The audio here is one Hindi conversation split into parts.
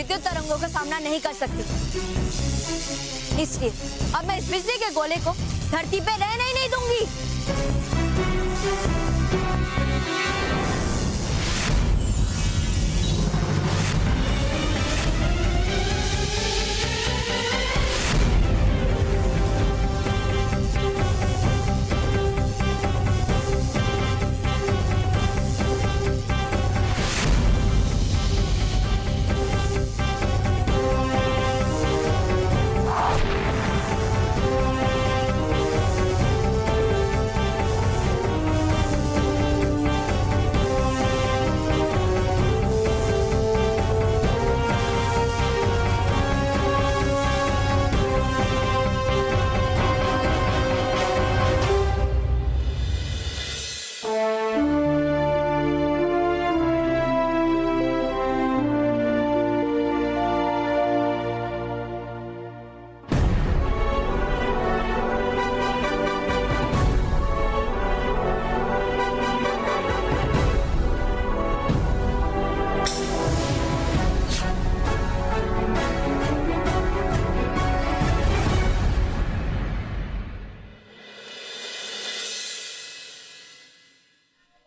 विद्युत तरंगों का सामना नहीं कर सकती। इसलिए अब मैं इस बिजली के गोले को धरती पे रहने ही नहीं दूंगी।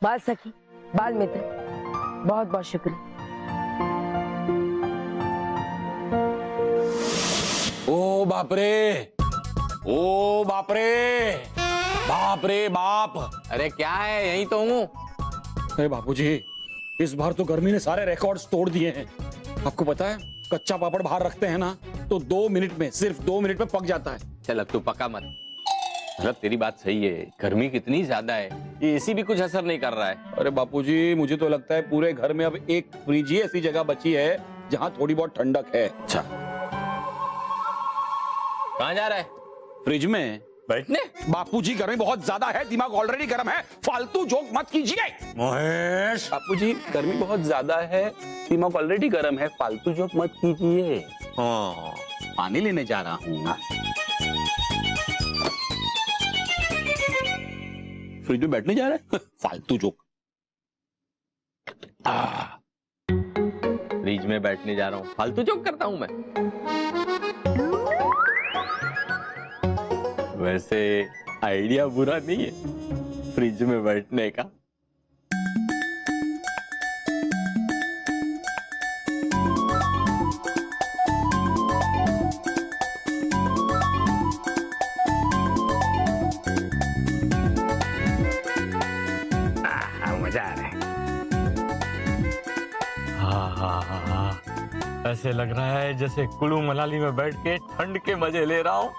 बाल सखी, बाल मित्र, बहुत बहुत शुक्रिया। ओ बाप रे, ओ बाप रे, बाप रे बाप। अरे क्या है, यही तो हूँ। अरे बापूजी, इस बार तो गर्मी ने सारे रिकॉर्ड्स तोड़ दिए हैं। आपको पता है, कच्चा पापड़ बाहर रखते हैं ना तो 2 मिनट में, सिर्फ 2 मिनट में पक जाता है। चल अब तू पका मत। मतलब तेरी बात सही है, गर्मी कितनी ज्यादा है, ये एसी भी कुछ असर नहीं कर रहा है। अरे बापूजी, मुझे तो लगता है पूरे घर में अब एक फ्रिज ही ऐसी जगह बची है जहाँ थोड़ी बहुत ठंडक है। अच्छा, कहाँ जा रहा है? फ्रिज में बैठने। बापूजी, गर्मी बहुत ज्यादा है, दिमाग ऑलरेडी गर्म है, फालतू जोक मत कीजिए। महेश, बापूजी, गर्मी बहुत ज्यादा है, दिमाग ऑलरेडी गर्म है, फालतू जोक मत कीजिए। हाँ, पानी लेने जा रहा हूँ। फ्रिज में बैठने जा रहा है, फालतू जोक। फ्रिज में बैठने जा रहा हूँ, फालतू जोक करता हूँ मैं। वैसे आइडिया बुरा नहीं है फ्रिज में बैठने का। मजा आ रहा है। हाँ, ऐसे लग रहा है जैसे कुल्लू मनाली में बैठ के ठंड के मजे ले रहा हूँ।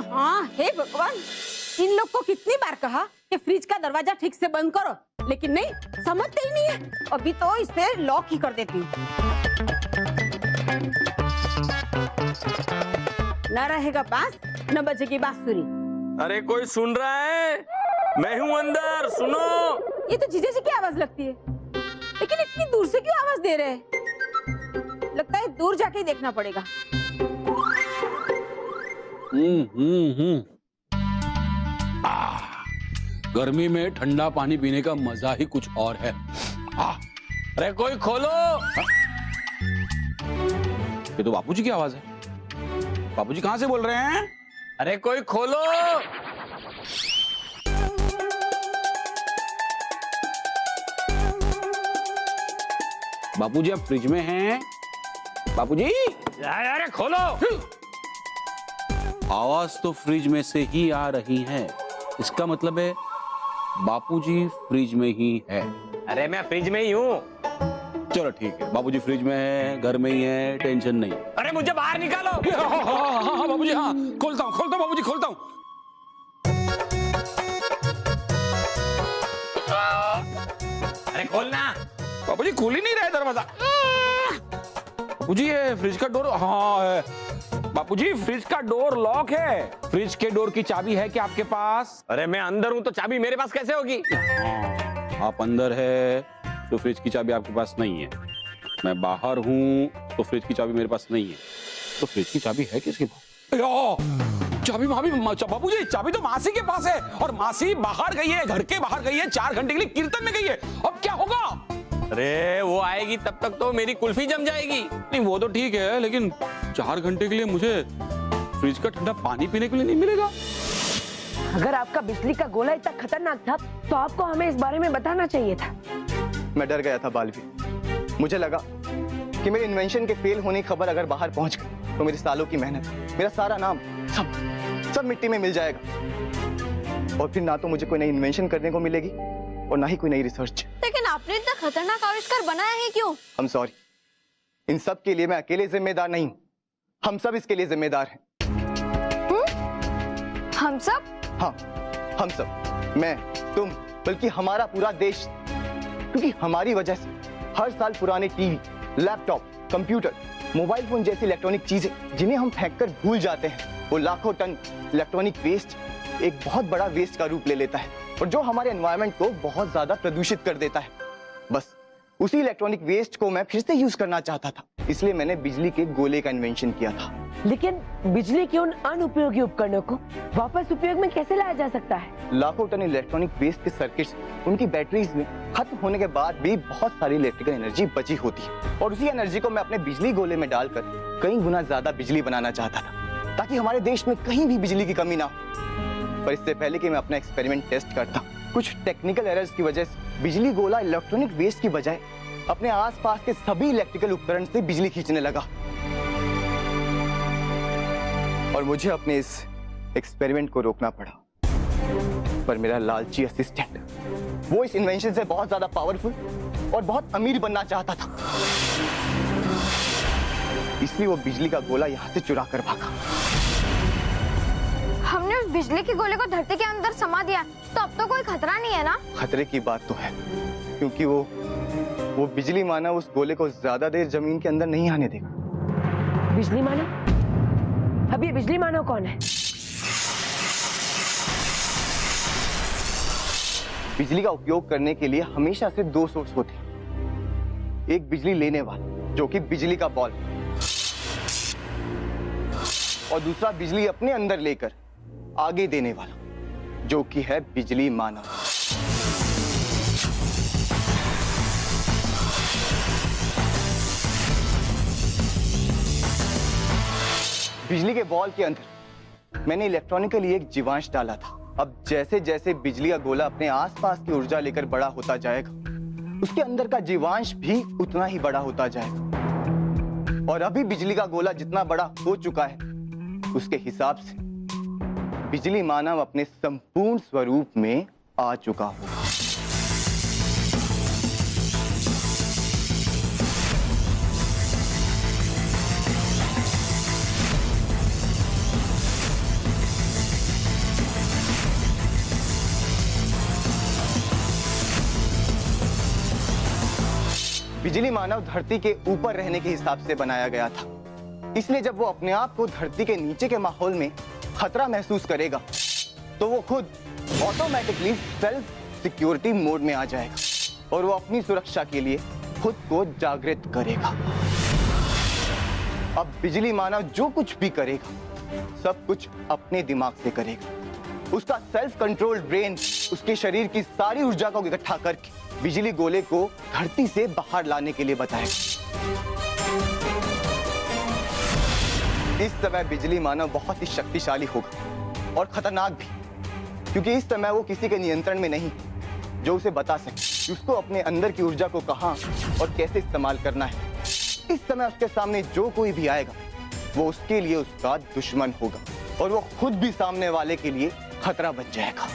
हाँ, हे भगवान, इन लोग को कितनी बार कहा कि फ्रिज का दरवाजा ठीक से बंद करो, लेकिन नहीं, समझते ही नहीं है। अभी तो इसे लॉक ही कर देती हूँ। न रहेगा बांस, न बजेगी बांसुरी। अरे कोई सुन रहा है? मैं हूँ अंदर, सुनो। ये तो जीजा जी की आवाज लगती है, लेकिन इतनी दूर से क्यों आवाज दे रहे हैं? लगता है दूर जाके ही देखना पड़ेगा। गर्मी में ठंडा पानी पीने का मजा ही कुछ और है। अरे कोई खोलो। ये तो बापूजी की आवाज है। बापूजी कहाँ से बोल रहे हैं? अरे कोई खोलो। बापूजी, आप फ्रिज में हैं? बापूजी, अरे खोलो। आवाज तो फ्रिज में से ही आ रही है, इसका मतलब है बापूजी फ्रिज में ही है। अरे मैं फ्रिज में ही हूँ। चलो ठीक है, बापूजी फ्रिज में है, घर में ही है, टेंशन नहीं। अरे मुझे बाहर निकालो। हाँ बापूजी, हाँ खोलता हूँ बापूजी, खोलता हूँ। अरे खोलना। बापूजी खुल ही नहीं रहा है दरवाजा। बापूजी, ये फ्रिज का डोर, हाँ है। बापूजी, फ्रिज का डोर लॉक है। फ्रिज के डोर की चाबी है क्या आपके पास? अरे मैं अंदर हूँ तो चाबी मेरे पास कैसे होगी? आप अंदर है तो फ्रिज की चाबी आपके पास नहीं है। मैं बाहर हूँ तो फ्रिज की चाबी मेरे पास नहीं है। तो फ्रिज की चाबी है किसके पास? चाबी बापूजी, चाबी तो मासी के पास है, और मासी बाहर गई है, घर के बाहर गई है, 4 घंटे के लिए कीर्तन में गई है। अब क्या होगा? अरे वो आएगी तब तक तो मेरी कुल्फी जम जाएगी। नहीं वो तो ठीक है, लेकिन 4 घंटे के लिए मुझे फ्रिज का ठंडा पानी पीने के लिए नहीं मिलेगा। अगर आपका बिजली का गोला इतना खतरनाक था तो आपको हमें इस बारे में बताना चाहिए था। मैं डर गया था बालवी। मुझे लगा कि मेरे इन्वेंशन के फेल होने की खबर अगर बाहर पहुंच गई तो मेरी सालों की मेहनत, मेरा सारा नाम सब मिट्टी में मिल जाएगा। और फिर ना तो मुझे कोई नई इन्वेंशन करने को मिलेगी और ना ही कोई नई रिसर्च। लेकिन आपने इतना खतरनाक आविष्कार बनाया है क्यों? I'm sorry, इन सब के लिए मैं अकेले जिम्मेदार नहीं, हम सब इसके लिए जिम्मेदार हैं। हम सब? हाँ, हम सब, मैं, तुम, बल्कि हमारा पूरा देश। क्योंकि हमारी वजह से हर साल पुराने TV, laptop, computer, mobile phone जैसी इलेक्ट्रॉनिक चीजें जिन्हें हम फेंककर भूल जाते हैं, वो लाखों टन इलेक्ट्रॉनिक वेस्ट एक बहुत बड़ा वेस्ट का रूप ले लेता है और जो हमारे एनवायरनमेंट को बहुत ज्यादा प्रदूषित कर देता है। बस उसी इलेक्ट्रॉनिक वेस्ट को मैं फिर से यूज करना चाहता था, इसलिए मैंने बिजली के गोले का इन्वेंशन किया था। लेकिन बिजली के उन अनुपयोगी उपकरणों को वापस उपयोग में कैसे लाया जा सकता है? लाखों टन इलेक्ट्रॉनिक वेस्ट के सर्किट्स, उनकी बैटरीज में खत्म होने के बाद भी बहुत सारी इलेक्ट्रिकल एनर्जी बची होती है और उसी एनर्जी को मैं अपने बिजली गोले में डालकर कई गुना ज्यादा बिजली बनाना चाहता था ताकि हमारे देश में कहीं भी बिजली की कमी ना हो। पर इससे पहले कि मैं अपना एक्सपेरिमेंट टेस्ट करता, कुछ टेक्निकल एरर्स की वजह से बिजली गोला इलेक्ट्रॉनिक वेस्ट की बजाय अपने आसपास के सभी इलेक्ट्रिकल उपकरण से बिजली खींचने लगा और मुझे अपने इस एक्सपेरिमेंट को रोकना पड़ा। पर मेरा लालची असिस्टेंट, वो इस इन्वेंशन से बहुत ज्यादा पावरफुल और बहुत अमीर बनना चाहता था, इसलिए वो बिजली का गोला यहाँ से चुरा कर भागा। हमने उस बिजली के गोले को धरती के अंदर समा दिया, तो अब तो कोई खतरा नहीं है ना? खतरे की बात तो है, क्योंकि वो बिजली मानव उस गोले को ज्यादा देर जमीन के अंदर नहीं आने देगा। बिजली मानव? अब ये बिजली मानव कौन है? बिजली का उपयोग करने के लिए हमेशा से 2 सोर्स होते हैं, एक बिजली लेने वाला जो कि बिजली का बॉल, और दूसरा बिजली अपने अंदर लेकर आगे देने वाला जो कि है बिजली मानव। बिजली के बॉल के अंदर मैंने इलेक्ट्रॉनिकली एक जीवांश डाला था। अब जैसे जैसे बिजली का गोला अपने आसपास की ऊर्जा लेकर बड़ा होता जाएगा, उसके अंदर का जीवांश भी उतना ही बड़ा होता जाएगा। और अभी बिजली का गोला जितना बड़ा हो चुका है, उसके हिसाब से बिजली मानव अपने संपूर्ण स्वरूप में आ चुका होगा। बिजली मानव धरती के ऊपर रहने के हिसाब से बनाया गया था, इसलिए जब वो अपने आप को धरती के नीचे के माहौल में खतरा महसूस करेगा तो वो खुद ऑटोमेटिकली सेल्फ सिक्योरिटी मोड में आ जाएगा और वो अपनी सुरक्षा के लिए खुद को जागृत करेगा। अब बिजली मानव जो कुछ भी करेगा सब कुछ अपने दिमाग से करेगा। उसका सेल्फ कंट्रोल्ड ब्रेन उसके शरीर की सारी ऊर्जा को इकट्ठा करके बिजली गोले को धरती से बाहर लाने के लिए बताएगा। इस समय बिजली मानव बहुत ही शक्तिशाली होगा और खतरनाक भी, क्योंकि इस समय वो किसी के नियंत्रण में नहीं जो उसे बता सके कि उसको अपने अंदर की ऊर्जा को कहां और कैसे इस्तेमाल करना है। इस समय उसके सामने जो कोई भी आएगा वो उसके लिए उसका दुश्मन होगा और वो खुद भी सामने वाले के लिए खतरा बन जाएगा।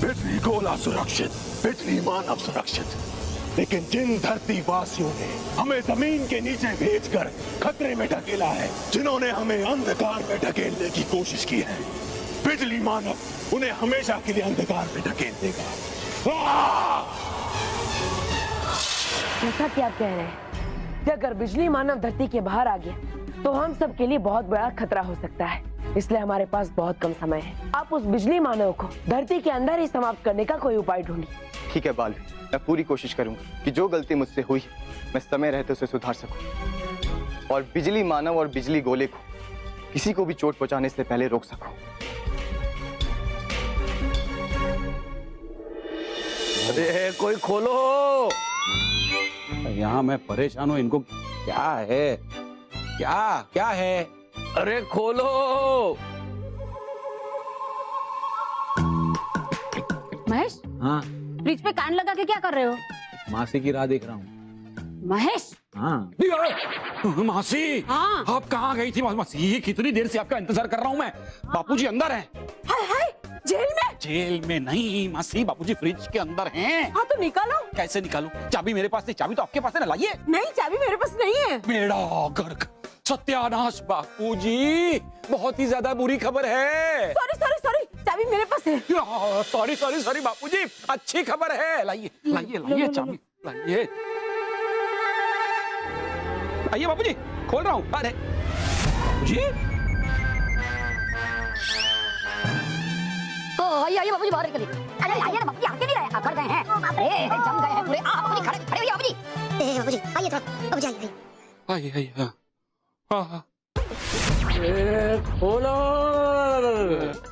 बिजली गोला सुरक्षित, बिजली मानव सुरक्षित, लेकिन जिन धरती वासियों ने हमें जमीन के नीचे भेजकर खतरे में ढकेला है, जिन्होंने हमें अंधकार में ढकेलने की कोशिश की है, बिजली मानव उन्हें हमेशा के लिए अंधकार में ढकेल देगा। जैसा कि आप कह रहे हैं कि अगर बिजली मानव धरती के बाहर आ गया तो हम सब के लिए बहुत बड़ा खतरा हो सकता है, इसलिए हमारे पास बहुत कम समय है। आप उस बिजली मानव को धरती के अंदर ही समाप्त करने का कोई उपाय ढूंढिए। ठीक है बालवीर, मैं पूरी कोशिश करूंगा कि जो गलती मुझसे हुई मैं समय रहते उसे सुधार सकूं और बिजली मानव और बिजली गोले को किसी को भी चोट पहुंचाने से पहले रोक सकूं। अरे कोई खोलो। यहाँ मैं परेशान हूँ, इनको क्या है, क्या क्या है? अरे खोलो। महेश, हाँ फ्रिज पे कान लगा के क्या कर रहे हो? मासी की राह देख रहा हूँ। महेश, हाँ मासी, हाँ। आप कहाँ गई थी मासी? कितनी देर से आपका इंतजार कर रहा हूँ मैं। बापूजी अंदर हैं। हाय हाय, जेल में? जेल में नहीं मासी, बापूजी फ्रिज के अंदर हैं। हाँ तो निकालो। कैसे निकालूं? चाबी मेरे पास नहीं, चाबी तो आपके पास है ना, लाइए। नहीं, चाबी मेरे पास नहीं है। बेड़ा गर्क, सत्यानाश बापूजी, बहुत ही ज्यादा बुरी खबर है। सॉरी सॉरी सॉरी, चाबी मेरे पास है। सॉरी सॉरी सॉरी बापूजी, अच्छी खबर है। लाइए लाइए लाइए चाबी, लाइए आइए बापूजी, खोल रहा हूँ। अरे बापूजी, आइए बाबूजी बाहर निकलिए। अरे आइए ना बाबूजी, आके नहीं रहे, अकड़ गए हैं, अरे जम गए हैं पूरे। बाबूजी खड़े खड़े होइए बाबूजी। बाबूजी आइए थोड़ा, बाबूजी आइए आइए आइए। हाँ खोलो।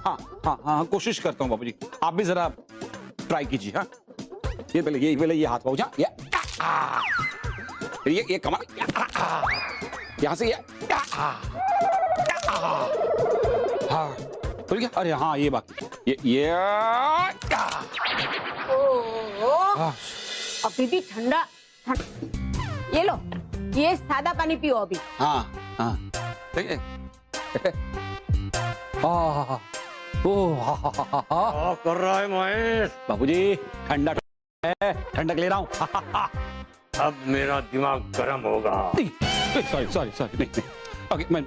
हाँ हाँ हाँ, कोशिश करता हूँ बापूजी, आप भी जरा ट्राई कीजिए। हाँ ये पहले ये हाथ पाऊँ, ये कमर, यहाँ से ये, हाँ खुल गया। अरे हाँ ये बाकी, ये अभी भी ठंडा। ये लो, ये सादा पानी पियो अभी। हाँ हाँ ठीक है। क्या कर रहा है महेश? बाबूजी ठंडा है, ठंडक ले रहा हूँ। अब मेरा दिमाग गर्म होगा। सॉरी सॉरी सॉरी, नहीं ओके मैं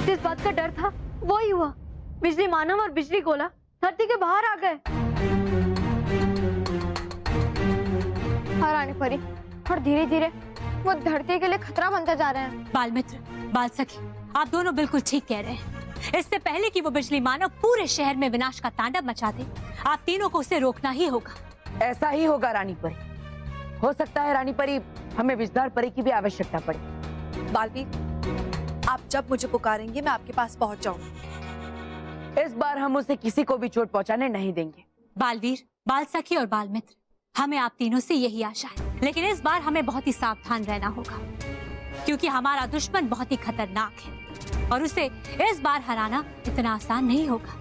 जिस बात का डर था वो ही हुआ। बिजली मानव और बिजली गोला धरती के बाहर आ गए। हाँ रानी परी, और धीरे धीरे वो धरती के लिए खतरा बनते जा रहे हैं। बाल मित्र, बाल सखी, आप दोनों बिल्कुल ठीक कह रहे हैं। इससे पहले कि वो बिजली मानव पूरे शहर में विनाश का तांडव मचा दे, आप तीनों को उसे रोकना ही होगा। ऐसा ही होगा रानी परी। हो सकता है रानी परी हमें विषधार परी की भी आवश्यकता पड़े। बालवीर, आप जब मुझे पुकारेंगे मैं आपके पास पहुंच जाऊंगी। इस बार हम उसे किसी को भी चोट पहुंचाने नहीं देंगे। बालवीर, बाल सखी और बाल मित्र, हमें आप तीनों से यही आशा है, लेकिन इस बार हमें बहुत ही सावधान रहना होगा, क्योंकि हमारा दुश्मन बहुत ही खतरनाक है और उसे इस बार हराना इतना आसान नहीं होगा।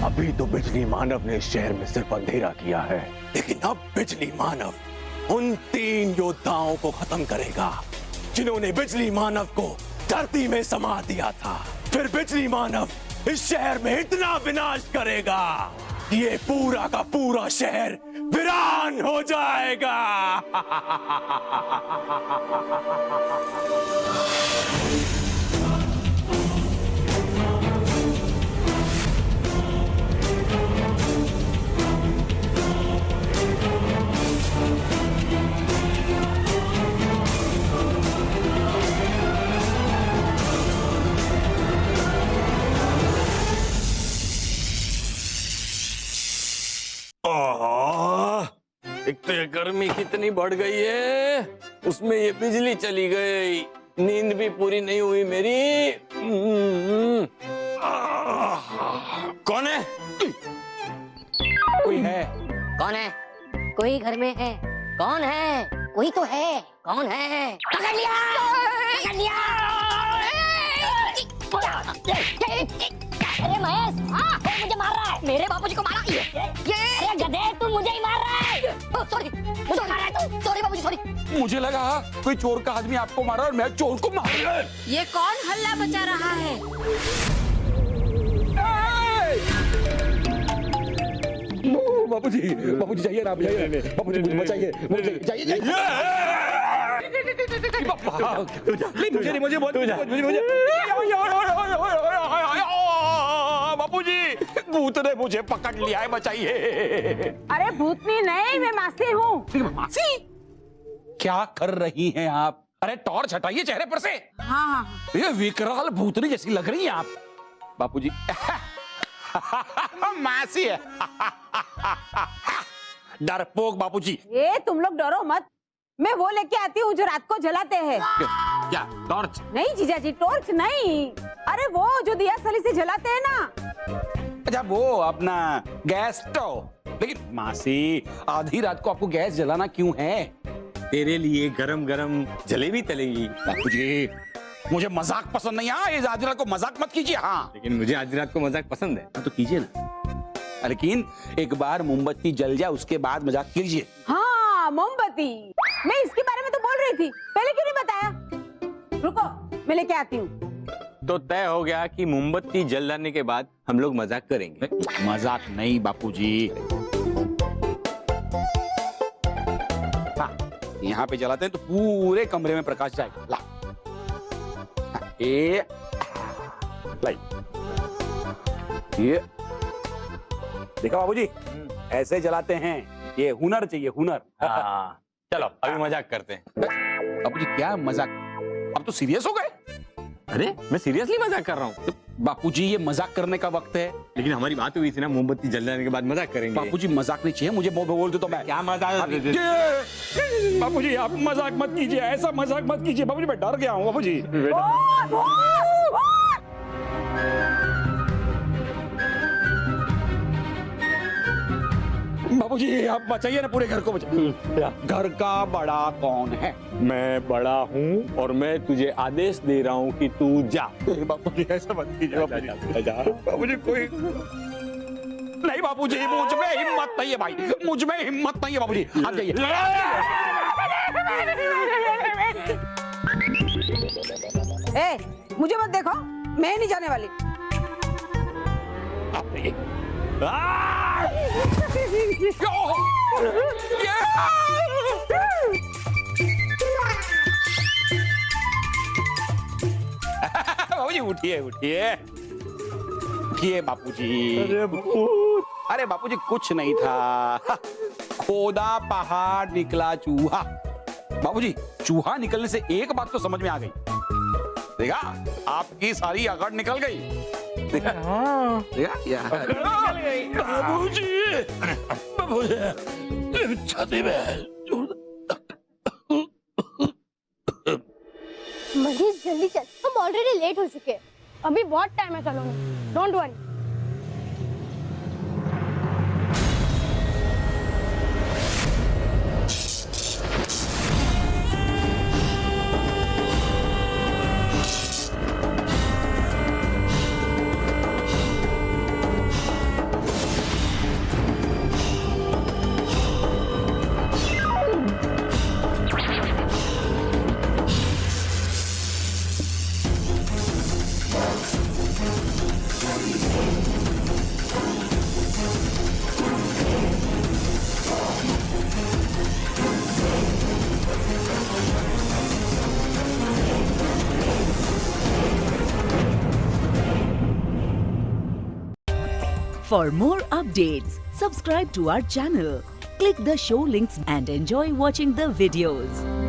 अभी तो बिजली मानव ने इस शहर में सिर्फ अंधेरा किया है, लेकिन अब बिजली मानव उन 3 योद्धाओं को खत्म करेगा जिन्होंने बिजली मानव को धरती में समा दिया था। फिर बिजली मानव इस शहर में इतना विनाश करेगा कि ये पूरा का पूरा शहर वीरान हो जाएगा। एक तो ये गर्मी कितनी बढ़ गई है, उसमें ये बिजली चली गई, नींद भी पूरी नहीं हुई मेरी। कौन है? कोई है? कौन है? कोई घर में है? कौन है? कोई तो है। कौन है? पकड़ लिया! पकड़ लिया! अरे महेश, वो मुझे मार रहा है। मेरे बापूजी को मारा। ये गधे, तू मुझे ही मार रहा है। सॉरी, मुझे मार रहा है तू। सॉरी बाबूजी, सॉरी। मुझे लगा कोई चोर का आदमी आपको मारा और मैं चोर को मार रहा। ये कौन हल्ला मचा रहा है? बाबूजी, बाबूजी जाइए ना, जाइए बाबूजी, मुझे बचाइए, मुझे जाइए। मुझे मुझे बाबूजी, भूत ने मुझे पकड़ लिया है, बचाइए। अरे भूतनी नहीं, मैं मासी हूँ। मासी, क्या कर रही हैं आप? अरे टॉर्च हटाइए चेहरे पर से। हाँ हाँ। ये विकराल भूतनी जैसी लग रही है आप। बापूजी मासी है। डरपोक बापूजी। ये तुम लोग डरो मत, मैं वो लेके आती हूँ जो रात को जलाते हैं। क्या टॉर्च? नहीं जीजा जी, टॉर्च नहीं। अरे वो जो दिया सली से जलाते हैं ना। अच्छा वो अपना गैस स्टोव। लेकिन मासी, आधी रात को आपको गैस जलाना क्यों है? तेरे लिए गरम गरम जलेबी तलेगी। बापूजी, मुझे मजाक पसंद नहीं है। ये आधी रात को मजाक मत कीजिए। हाँ, लेकिन मुझे आधी रात को मजाक पसंद है। तो कीजिए ना, लेकिन एक बार मोमबत्ती जल जाए उसके बाद मजाक कीजिए। हाँ, मोमबत्ती। मैं इसके बारे में तो बोल रही थी, पहले क्यों नहीं बताया? रुको, मैं लेके आती हूँ। तो तय हो गया कि मोमबत्ती जल जाने के बाद हम लोग मजाक करेंगे। मजाक नहीं बापूजी। हाँ, यहाँ पे जलाते हैं तो पूरे कमरे में प्रकाश जाएगा। ला, ये देखा बाबूजी, ऐसे जलाते हैं। ये हुनर चाहिए, हुनर। हाँ, चलो अभी मजाक करते हैं। बाबूजी क्या मजाक, अब तो सीरियस हो गए। अरे मैं सीरियसली मजाक कर रहा हूँ। तो बापूजी ये मजाक करने का वक्त है। लेकिन हमारी बात हुई थी ना, मोमबत्ती जल जाने के बाद मजाक करेंगे। बापूजी मजाक नहीं चाहिए, मुझे बोल दो तो मैं क्या मजाक। बापूजी आप मजाक मत कीजिए, ऐसा मजाक मत कीजिए बापूजी, मैं डर गया हूँ बापूजी। बाबूजी आप बचाइए ना, पूरे घर को बचाइए। घर का बड़ा कौन है? मैं बड़ा हूँ और मैं तुझे आदेश दे रहा हूँ कि तू जा। बाबूजी ऐसा मत कीजिए बाबूजी, कोई नहीं बाबूजी, मुझ में हिम्मत नहीं है भाई, मुझ में हिम्मत नहीं है बाबूजी, आप जाइए। ए, मुझे मत देखो, मैं नहीं जाने वाली। आप जाइए। बाबूजी उठिए उठिए उठिए बापूजी। अरे बापूजी कुछ नहीं था, खोदा पहाड़ निकला चूहा। बाबूजी चूहा निकलने से एक बात तो समझ में आ गई। देखा आपकी सारी अकड़ निकल गई। देखा? देखा? बाबूजी, बाबूजी, छाती में मनीष जल्दी चल, हम ऑलरेडी लेट हो चुके हैं। अभी बहुत टाइम है, चलो don't worry. For more updates, subscribe to our channel, click the show links and enjoy watching the videos.